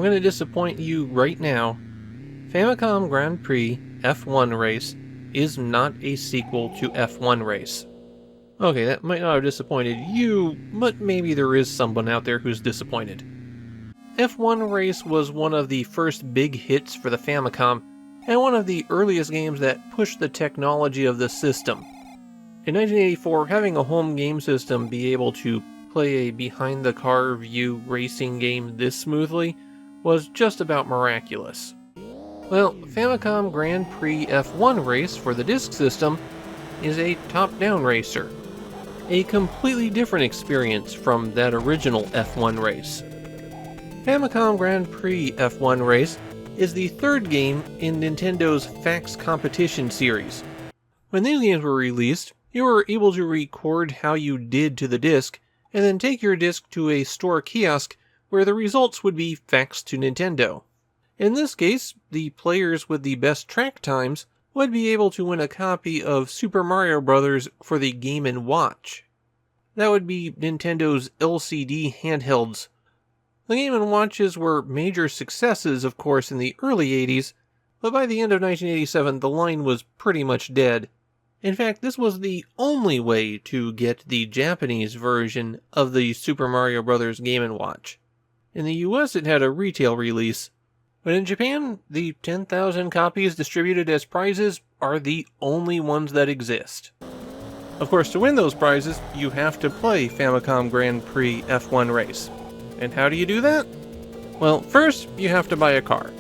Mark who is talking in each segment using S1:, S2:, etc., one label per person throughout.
S1: going to disappoint you right now. Famicom Grand Prix F1 Race is not a sequel to F1 Race. Okay, that might not have disappointed you, but maybe there is someone out there who's disappointed. F1 Race was one of the first big hits for the Famicom, and one of the earliest games that pushed the technology of the system. In 1984, having a home game system be able to play a behind-the-car view racing game this smoothly was just about miraculous. Well, Famicom Grand Prix F1 Race for the Disk System is a top-down racer. A completely different experience from that original F1 race. Famicom Grand Prix F1 Race is the third game in Nintendo's Fax Competition series. When these games were released, you were able to record how you did to the disc, and then take your disc to a store kiosk where the results would be faxed to Nintendo. In this case, the players with the best track times would be able to win a copy of Super Mario Bros. For the Game & Watch. That would be Nintendo's LCD handhelds. The Game & Watches were major successes, of course, in the early 80s, but by the end of 1987 the line was pretty much dead. In fact, this was the only way to get the Japanese version of the Super Mario Bros. Game & Watch. In the US it had a retail release, but in Japan, the 10,000 copies distributed as prizes are the only ones that exist. Of course, to win those prizes, you have to play Famicom Grand Prix F1 Race. And how do you do that? Well, first, you have to buy a car.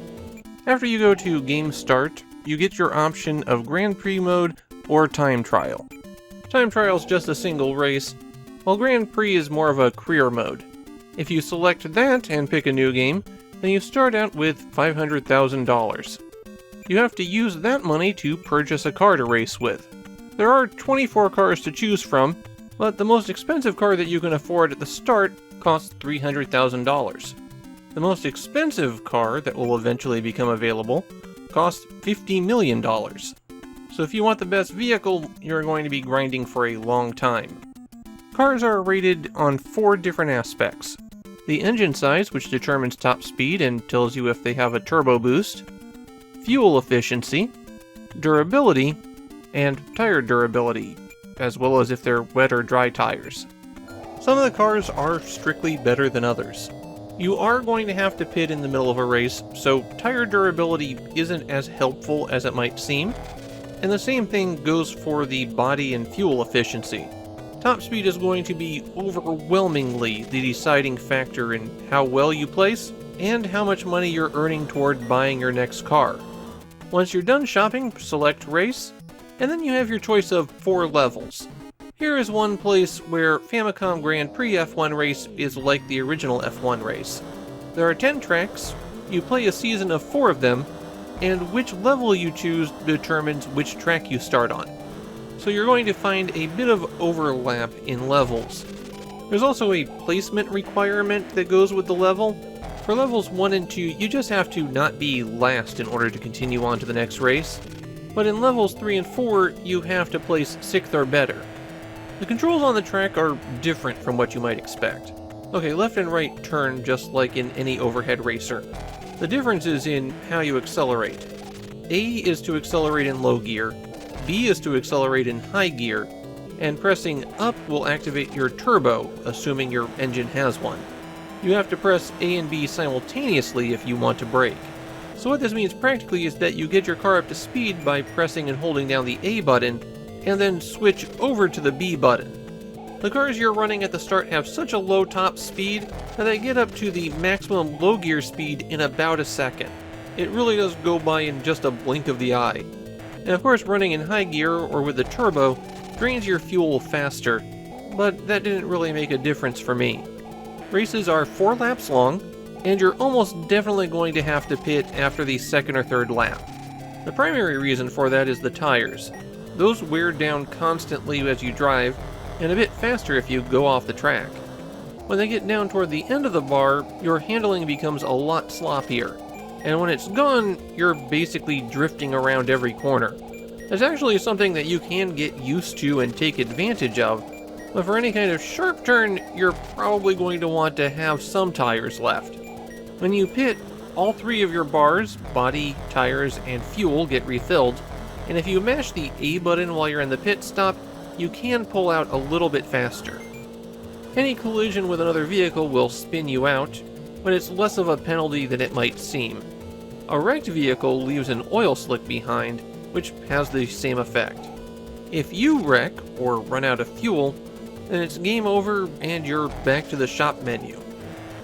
S1: After you go to Game Start, you get your option of Grand Prix mode or Time Trial. Time Trial is just a single race, while Grand Prix is more of a career mode. If you select that and pick a new game, then you start out with $500,000. You have to use that money to purchase a car to race with. There are 24 cars to choose from, but the most expensive car that you can afford at the start costs $300,000. The most expensive car that will eventually become available costs $50 million. So if you want the best vehicle, you're going to be grinding for a long time. Cars are rated on 4 different aspects. The engine size, which determines top speed and tells you if they have a turbo boost, fuel efficiency, durability, and tire durability, as well as if they're wet or dry tires. Some of the cars are strictly better than others. You are going to have to pit in the middle of a race, so tire durability isn't as helpful as it might seem. And the same thing goes for the body and fuel efficiency. Top speed is going to be overwhelmingly the deciding factor in how well you place and how much money you're earning toward buying your next car. Once you're done shopping, select Race, and then you have your choice of 4 levels. Here is one place where Famicom Grand Prix F1 Race is like the original F1 race. There are 10 tracks, you play a season of 4 of them, and which level you choose determines which track you start on. So you're going to find a bit of overlap in levels. There's also a placement requirement that goes with the level. For levels 1 and 2, you just have to not be last in order to continue on to the next race. But in levels 3 and 4, you have to place 6th or better. The controls on the track are different from what you might expect. Okay, left and right turn just like in any overhead racer. The difference is in how you accelerate. A is to accelerate in low gear, B is to accelerate in high gear, and pressing up will activate your turbo, assuming your engine has one. You have to press A and B simultaneously if you want to brake. So what this means practically is that you get your car up to speed by pressing and holding down the A button, and then switch over to the B button. The cars you're running at the start have such a low top speed that they get up to the maximum low gear speed in about a second. It really does go by in just a blink of the eye. And of course, running in high gear or with the turbo drains your fuel faster, but that didn't really make a difference for me. Races are 4 laps long, and you're almost definitely going to have to pit after the 2nd or 3rd lap. The primary reason for that is the tires. Those wear down constantly as you drive, and a bit faster if you go off the track. When they get down toward the end of the bar, your handling becomes a lot sloppier, and when it's gone, you're basically drifting around every corner. It's actually something that you can get used to and take advantage of, but for any kind of sharp turn, you're probably going to want to have some tires left. When you pit, all three of your bars, body, tires, and fuel get refilled, and if you mash the A button while you're in the pit stop, you can pull out a little bit faster. Any collision with another vehicle will spin you out, but it's less of a penalty than it might seem. A wrecked vehicle leaves an oil slick behind, which has the same effect. If you wreck or run out of fuel, then it's game over and you're back to the shop menu.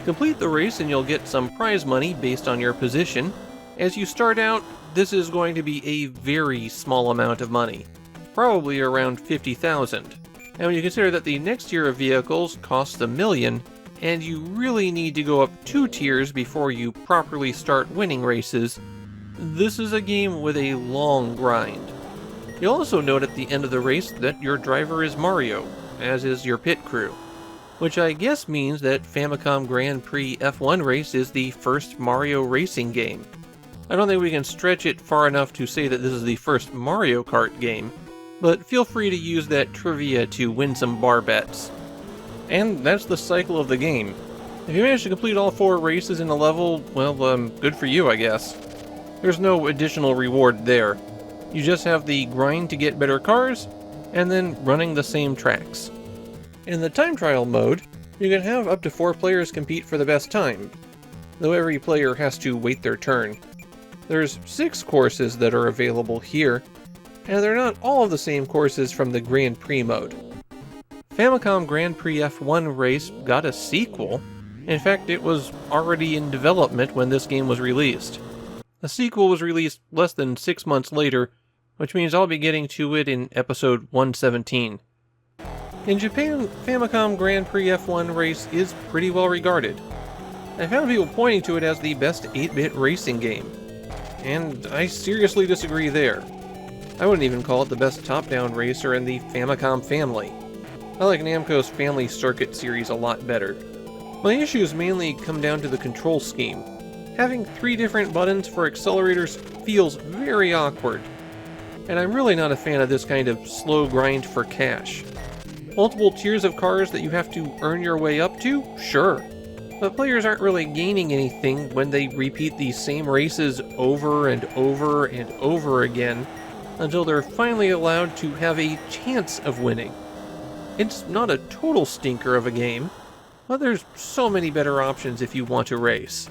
S1: Complete the race and you'll get some prize money based on your position. As you start out, this is going to be a very small amount of money, probably around 50,000. And when you consider that the next tier of vehicles costs $1 million, and you really need to go up 2 tiers before you properly start winning races, this is a game with a long grind. You'll also note at the end of the race that your driver is Mario, as is your pit crew, which I guess means that Famicom Grand Prix F1 Race is the first Mario racing game. I don't think we can stretch it far enough to say that this is the first Mario Kart game, but feel free to use that trivia to win some bar bets. And that's the cycle of the game. If you manage to complete all 4 races in a level, well, good for you, I guess. There's no additional reward there. You just have the grind to get better cars, and then running the same tracks. In the time trial mode, you can have up to 4 players compete for the best time, though every player has to wait their turn. There's 6 courses that are available here, and they're not all of the same courses from the Grand Prix mode. Famicom Grand Prix F1 Race got a sequel. In fact, it was already in development when this game was released. The sequel was released less than 6 months later, which means I'll be getting to it in episode 117. In Japan, Famicom Grand Prix F1 Race is pretty well regarded. I found people pointing to it as the best 8-bit racing game, and I seriously disagree there. I wouldn't even call it the best top-down racer in the Famicom family. I like Namco's Family Circuit series a lot better. My issues mainly come down to the control scheme. Having 3 different buttons for accelerators feels very awkward, and I'm really not a fan of this kind of slow grind for cash. Multiple tiers of cars that you have to earn your way up to? Sure. But players aren't really gaining anything when they repeat these same races over and over and over again until they're finally allowed to have a chance of winning. It's not a total stinker of a game, but there's so many better options if you want to race.